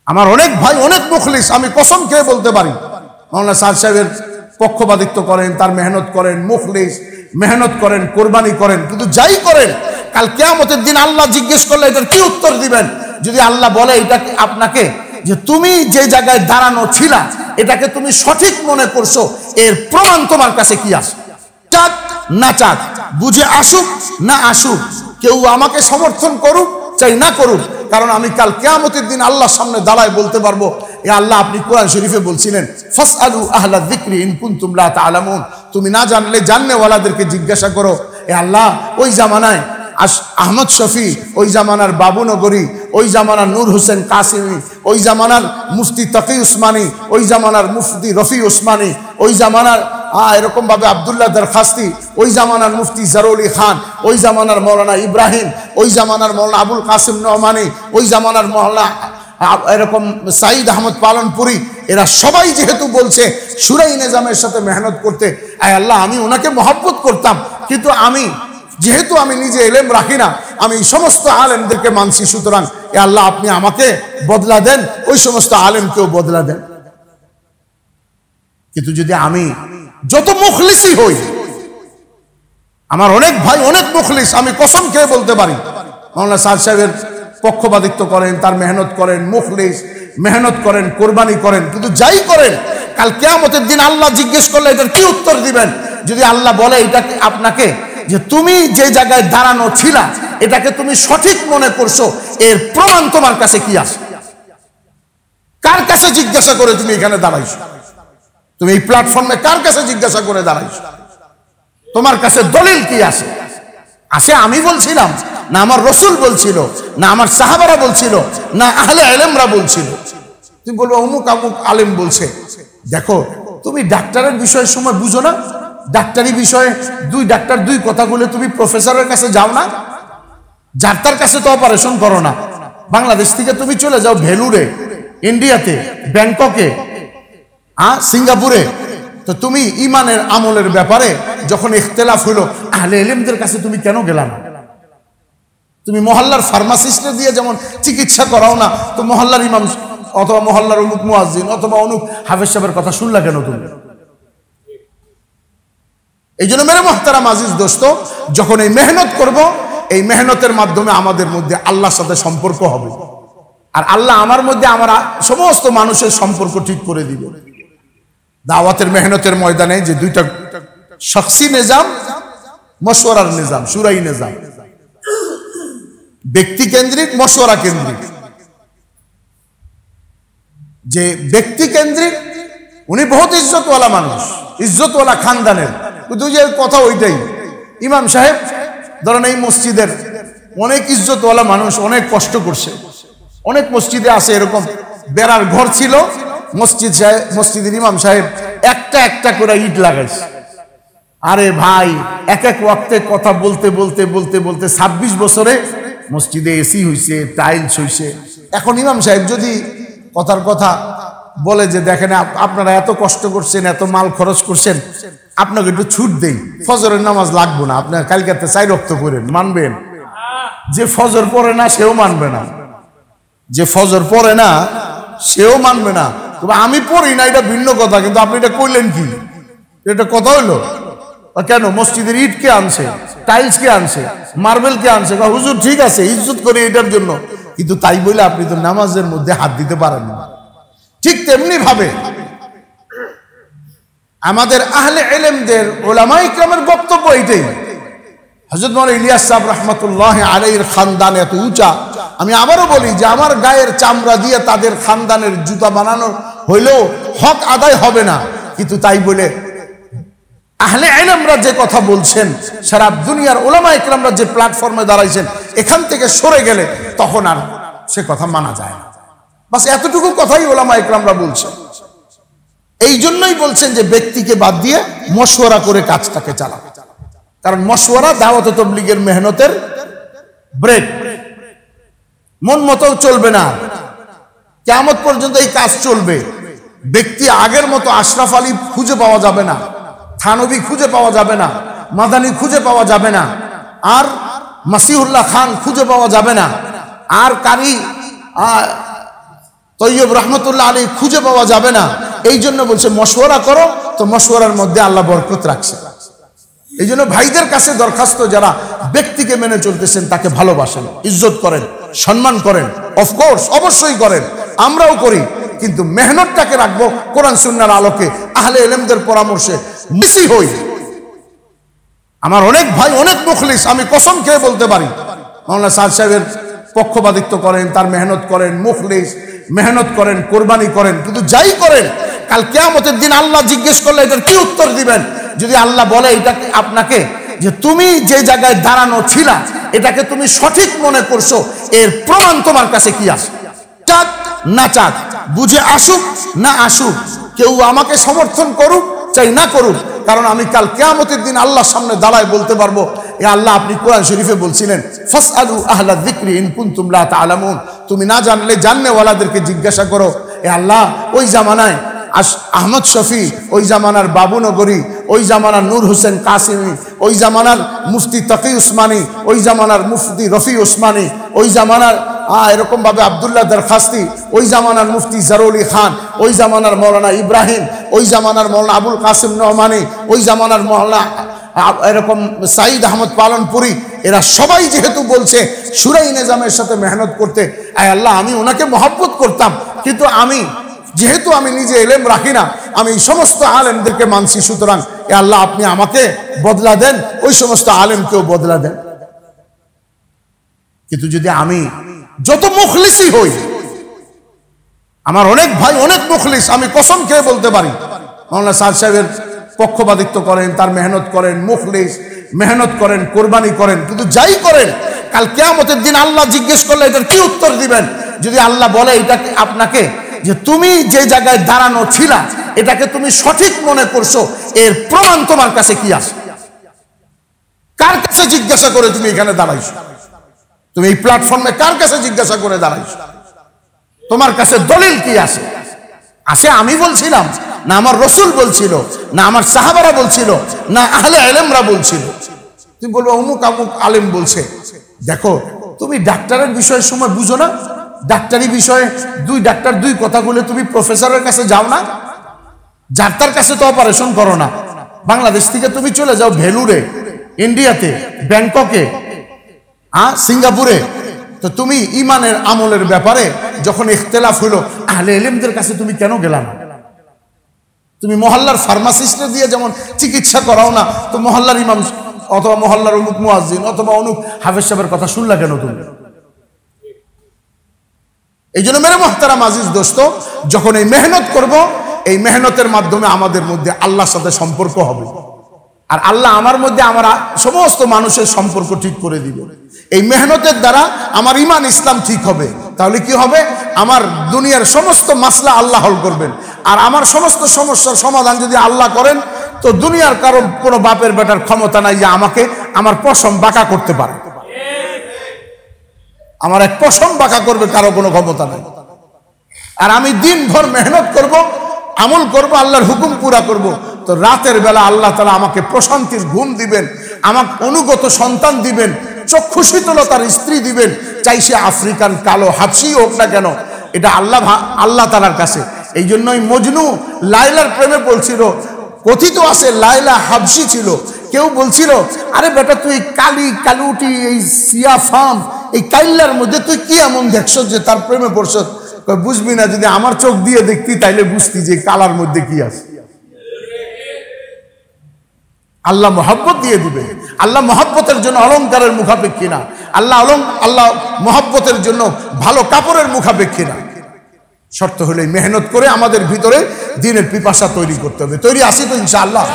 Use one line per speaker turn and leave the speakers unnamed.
আমার অনেক ভাই অনেক মুখলিস, আমি কসম খেয়ে বলতে পারি। মাওলানা সাদ সাহেবের পক্ষপাতিত্ব করেন, তার মেহনত করেন, মুখলিস মেহনত করেন, কোরবানি করেন, কিন্তু যাই করেন কাল কিয়ামতের দিন আল্লাহ জিজ্ঞেস করলে এটার কি উত্তর দিবেন? যদি আল্লাহ বলে এটা আপনাকে যে তুমি যে জায়গায় দাঁড়ানো ছিলা এটাকে তুমি সঠিক মনে করছো, এর প্রমাণ তোমার কাছে কি আছে? চাক না চাক, বুঝে আসুক না আসুক, কেউ আমাকে সমর্থন করুক চাই না করুক, কারণ আমি কাল কিয়ামতের দিন আল্লাহর সামনে দাঁড়ায় বলতে পারবো, এ আল্লাহ আপনি কোরআন শরীফে বলছিলেন ফাসআলু আহলা যিকরি ইন কুনতুম লা তা'লামুন, তুমি না জানলে জাননেওয়ালাদেরকে জিজ্ঞাসা করো। এ আল্লাহ ওই জামানায় আহমদ শফি, ওই জামানার বাবুনগরী, ওই জামানার নূর হোসেন কাসিমি, ওই জামানার মুফতি তকি উসমানী, ওই জামানার মুফতি রফি উসমানী, ওই জামানার এরকম ভাবে আব্দুল্লাহ দরখাস্তি, ওই জামানার মুফতি জারুলি খান, ওই জামানার মৌলানা ইব্রাহিম, ওই জামানার মৌলানা আবুল কাসিম নোমানী, ওই জামানার মৌলানা এরকম সাইদ আহমদ পালনপুরি, এরা সবাই যেহেতু বলছে সুরাই নিজামের সাথে মেহনত করতে, আয় আল্লাহ আমি ওনাকে মহব্বত করতাম, কিন্তু যেহেতু আমি নিজে এলেম রাখি না, আমি সমস্ত আলেমদেরকে মানছি, সুতরাং এ আল্লাহ আপনি আমাকে বদলা দেন, ওই সমস্ত আলেমকেও বদলা দেন। কিন্তু যদি আমি যত মুখলিসই হই, আমার অনেক ভাই অনেক মুখলিস, আমি কসম খেয়ে বলতে পারি। মাওলানা সাদ সাহেবের পক্ষপাতিত্ব করেন, তার মেহনত করেন, মুখলিস মেহনত করেন, কোরবানি করেন, কিন্তু যাই করেন কাল কিয়ামতের দিন আল্লাহ জিজ্ঞেস করলে এটার কি উত্তর দিবেন? যদি আল্লাহ বলে এটা আপনাকে যে তুমি যে জায়গায় দাঁড়ানো ছিলা এটাকে তুমি সঠিক মনে করছো, এর প্রমাণ তোমার কাছে কি আছে? কার কাছে জিজ্ঞাসা করে তুমি এখানে দাঁড়াইছো? তুমি এই প্ল্যাটফর্মে কার কাছে জিজ্ঞাসা করে দাঁড়াইছো? তোমার কাছে দলিল কি আছে? আমি বলছিলাম না, আমার রসুল বলছিল না, আমার সাহাবারা বলছিল না, আহলে ইলমরা বলছিল? তুমি বলবো অমুক অমুক আলেম বলছে। দেখো, তুমি ডাক্তারের বিষয়ের সময় বুঝো না? ডাক্তারি বিষয়ে ডাক্তার দুই কথা বলে তুমি প্রফেসরের কাছে যাও না? ডাক্তার কাছে তো অপারেশন করো না। বাংলাদেশ থেকে তুমি চলে যাও ভেলুরে, ইন্ডিয়াতে, ব্যাংককে, সিঙ্গাপুরে, তো তুমি ইমানের আমলের ব্যাপারে যখন ইখতিলাফ হলো আহলে ইলমদের কাছে তুমি কেন গেলা না? তুমি মহল্লার ফার্মাসিস্টে দিয়ে যেমন চিকিৎসা করাও না, তো মহল্লার ইমাম অথবা মহল্লার অমুক মুয়াজ্জিন অথবা অমুক হাফেজ সাহেবের কথা শুনলা কেন তুমি? এই জন্য মেরে মুহতারাম আজিজ দোস্ত, যখন এই মেহনত করব, এই মেহনতের মাধ্যমে আমাদের মধ্যে আল্লাহর সাথে সম্পর্ক হবে, আর আল্লাহ আমার মধ্যে আমার সমস্ত মানুষের সম্পর্ক ঠিক করে দিবে। দাওয়াতের মেহনতের ময়দানে যে দুইটা শখসি নিজাম, মশওয়ারার নিজাম, শুরাই নিজাম, ব্যক্তি কেন্দ্রিক, মশওয়ারা কেন্দ্রিক। যে ব্যক্তি কেন্দ্রিক উনি বহুত ইজ্জতওয়ালা মানুষ, ইজ্জতওয়ালা খানদানের, কিন্তু যে কথা ওইটাই। ইমাম সাহেব ধরেন এই মসজিদের অনেক ইজ্জতওয়ালা মানুষ, অনেক কষ্ট করছে, অনেক মসজিদে আছে এরকম বেড়ার ঘর ছিল, মসজিদের ইমাম সাহেব একটা একটা করে ইট লাগাইছে। আরে ভাই, এক এক ওয়াক্তে কথা বলতে বলতে বলতে বলতে 26 বছরে মসজিদে এসি হইছে, টাইলস হইছে। এখন ইমাম সাহেব যদি কথার কথা বলে যে দেখেন আপনারা এত কষ্ট করছেন, এত মাল খরচ করছেন, আপনাকে একটু ছুট দেই, ফজরের নামাজ লাগবো না, আপনার কালকাতে 4 ওয়াক্ত করেন, মানবেন? যে ফজর পড়ে না সেও মানবে না, যে ফজর পড়ে না সেও মানবে না। তবে আমি পড়ি না এটা ভিন্ন কথা, কিন্তু আপনি এটা কইলেন কি? এটা কথা হইলো? কেন মসজিদের ইট কে আনছে, টাইলস কে আনছে, মার্বেল কে আনছে? হুজুর ঠিক আছে, ইজ্জত করি এটার জন্য, কিন্তু তাই বলে আপনি তো নামাজের মধ্যে হাত দিতে পারেন না। ঠিক তেমনি ভাবে আমাদের আহলে ইলমদের, উলামায়ে কিরামের বক্তব্য এটাই। হযরত মাওলানা ইলিয়াস সাহেব রাহমাতুল্লাহ আলাইহির খানদান এত উঁচা, আমি আবারও বলি যে আমার গায়ের চামড়া দিয়ে তাদের খানদানের জুতা বানানো হইলেও হক আদায় হবে না, কিন্তু তাই বলে আহলে ইলমরা যে কথা বলছেন, সারা দুনিয়ার উলামায়ে কিরামরা যে প্ল্যাটফর্মে দাঁড়াইছেন, এখান থেকে সরে গেলে তখন আর সে কথা মানা যায় না। বাস এতটুকু কথাই উলামায়ে কিরামরা বলছেন। এই জন্যই বলছেন যে ব্যক্তিকে বাদ দিয়ে মশওয়ারা করে কাজটাকে চালাবে, কারণ মশওয়ারা দাওয়াত ও তাবলীগের মেহনতের ব্রেক। মন মতো চলবে না, কিয়ামত পর্যন্ত এই কাজ চলবে। ব্যক্তি আগের মতো আশরাফ আলী খুঁজে পাওয়া যাবে না, থানবী খুঁজে পাওয়া যাবে না, মাদানী খুঁজে পাওয়া যাবে না, আর মাসিহুল্লাহ খান খুঁজে পাওয়া যাবে না, আর কারি তৈয়ব রহমতুল্লাহ আলী খুঁজে পাওয়া যাবে না, এই জন্য বলছে মশওয়ারা করো, তো মশওয়ারার মধ্যে আল্লাহ বরকত রাখছে। এই জন্য ভাইদের কাছে দরখাস্ত, যারা ব্যক্তিকে মেনে চলতেছেন তাকে ভালোবাসেন, ইজ্জত করেন, সম্মান করেন, অফকোর্স অবশ্যই করেন, আমরাও করি, কিন্তু মেহনতটাকে রাখবো কোরআন সুন্নাহর আলোকে, আহলে ইলমদের পরামর্শে মিসি হই। আমার অনেক ভাই অনেক মুখলিস, আমি কসম খেয়ে বলতে পারি, মাওলানা স্যার সাহেবের পক্ষপাতিত্ব করেন, তার মেহনত করেন, মুখলিস, মেহনত করেন, কোরবানি করেন, কিন্তু যাই করেন কাল কিয়ামতের দিন আল্লাহ জিজ্ঞেস করলে এটার কি উত্তর দিবেন? যদি আল্লাহ বলে এটা আপনাকে যে তুমি যে জায়গায় দাঁড়ানো ছিলা এটাকে তুমি সঠিক মনে করছো, এর প্রমাণ তোমার কাছে কি আছে? চাক না চাক, বুঝে আসুক না আসুক, কেউ আমাকে সমর্থন করুক চাই না করুক, কারণ আমি কাল কিয়ামতের দিন আল্লাহর সামনে দাঁড়ায় বলতে পারবো, এ আল্লাহ আপনি কোরআন শরীফে বলছিলেন ফাসআলু আহলা যিকরি ইন কুনতুম লা তা'লামুন, তুমি না জানলে জাননেওয়ালাদেরকে জিজ্ঞাসা করো। এ আল্লাহ ওই জামানায় আহমদ শফি, ওই জামানার বাবুনগরী, ওই জামানার নূর হোসেন কাসিমি, ওই জামানার মুফতি তকি উসমানী, ওই জামানার মুফতি রফি উসমানী, ওই জামানার এরকম ভাবে আব্দুল্লাহ দরখাস্তি, ওই জামানার মুফতি জারুলি খান, ওই জামানার মৌলানা ইব্রাহিম, ওই জামানার মৌলানা আবুল কাসিম নোমানি, ওই জামানার মৌলানা এরকম সাইদ আহমদ পালনপুরি, এরা সবাই যেহেতু বলছে শুরাই নিজামের সাথে মেহনত করতে, আয় আল্লাহ আমি ওনাকে মহব্বত করতাম, কিন্তু যেহেতু আমি নিজে এলেম রাখি না, আমি সমস্ত আলেমদেরকে মানছি, সুতরাং এ আল্লাহ আপনি আমাকে বদলা দেন, ওই সমস্ত আলেমকেও বদলা দেন। কিন্তু যদি আমি যত মুখলিসই হই, আমার অনেক ভাই অনেক মুখলিস, আমি কসম খেয়ে বলতে পারি, মাওলানা স্যার সাহেবের পক্ষপাতিত্ব করেন, তার মেহনত করেন, মুখলিস, মেহনত করেন, কোরবানি করেন, কিন্তু যাই করেন কাল কিয়ামতের দিন আল্লাহ জিজ্ঞেস করলে এটার কি উত্তর দিবেন? যদি আল্লাহ বলে এটা আপনাকে যে তুমি যে জায়গায় দাঁড়ানো ছিলা এটাকে তুমি সঠিক মনে করছো, এর প্রমাণ তোমার কাছে কি আছে? কার কাছে জিজ্ঞাসা করে তুমি এখানে দাঁড়াইছো? তুমি এই প্ল্যাটফর্মে কার কাছে জিজ্ঞাসা করে দাঁড়াইছো? তোমার কাছে দলিল কি আছে? আমি বলছিলাম না, আমার রসুল বলছিল না, আমার সাহাবারা বলছিল না, আহলে ইলমরা বলছিল? তুমি বলবো অমুক আমুক আলেম বলছে। দেখো, তুমি ডাক্তারের বিষয়ের সময় বুঝো না, ডাক্তারি বিষয়ে দুই ডাক্তার দুই কথা বলে তুমি প্রফেসরের কাছে যাও না, ডাক্তার কাছে তো অপারেশন করো না। বাংলাদেশ থেকে তুমি চলে যাও ভেলুরে, ইন্ডিয়াতে, ব্যাংককে, সিঙ্গাপুরে, তো তুমি ইমানের আমলের ব্যাপারে যখন ইখতিলাফ হলো আহলে ইলমদের কাছে তুমি কেন গেলা না? তুমি মহল্লার ফার্মাসিস্টে দিয়ে যেমন চিকিৎসা করাও না, তো মহল্লার ইমাম অথবা মহল্লার অমুক মুয়াজ্জিন অথবা অমুক হাফেজ সাহেবের কথা শুনলা কেন তুমি? এই জন্য মেরে মুহতারাম আজিজ দোস্ত, যখন এই মেহনত করব, এই মেহনতের মাধ্যমে আমাদের মধ্যে আল্লাহর সাথে সম্পর্ক হবে, আর আল্লাহ আমার মধ্যে আমার সমস্ত মানুষের সম্পর্ক ঠিক করে দিবে। এই মেহনতের দ্বারা আমার ইমান ইসলাম ঠিক হবে, তাহলে কি হবে? আমার দুনিয়ার সমস্ত মাসলা আল্লাহ হল করবেন, আর আমার সমস্ত সমস্যার সমাধান যদি আল্লাহ করেন, তো দুনিয়ার কারো কোনো বাপের বেটার ক্ষমতা নাই যে আমাকে আমার পশম বাঁকা করতে পারে। আমার এক পশম বাঁকা করবে কারো কোনো ক্ষমতা নাই। আর আমি দিনভর মেহনত করব, আমল করব, আল্লাহর হুকুম পুরা করব, তো রাতের বেলা আল্লাহ তাআলা আমাকে প্রশান্তির ঘুম দিবেন, আমাকে অনুগত সন্তান দিবেন, চক্ষু শীতলতার স্ত্রী দিবেন, চাই সে আফ্রিকান কালো হাবশি হোক না কেন, এটা আল্লাহ তাআলার কাছে। এই জন্যই মজনু লাইলার প্রেমে বলছিল, কথিত আছে লাইলা হাবশি ছিল। কেউ বলছিল, আরে বেটা তুই কালি কালুটি এই সিয়া ফাম এই কাইল্লার মধ্যে তুই কি এমন দেখছ যে তার প্রেমে পড়ছ? বুঝবি না, যদি আমার চোখ দিয়ে দেখতি তাইলে বুঝতি যে কালার মধ্যে কি আছে। আল্লাহ মহব্বত দিয়ে দিবে। আল্লাহ মহব্বতের জন্য অলংকারের মুখাপেক্ষী না, আল্লাহ মহব্বতের জন্য ভালো কাপড়ের মুখাপেক্ষী না। শর্ত হলে মেহনত করে আমাদের ভিতরে দ্বীনের পিপাসা তৈরি করতে হবে। তৈরি আছি তো ইনশাআল্লাহ।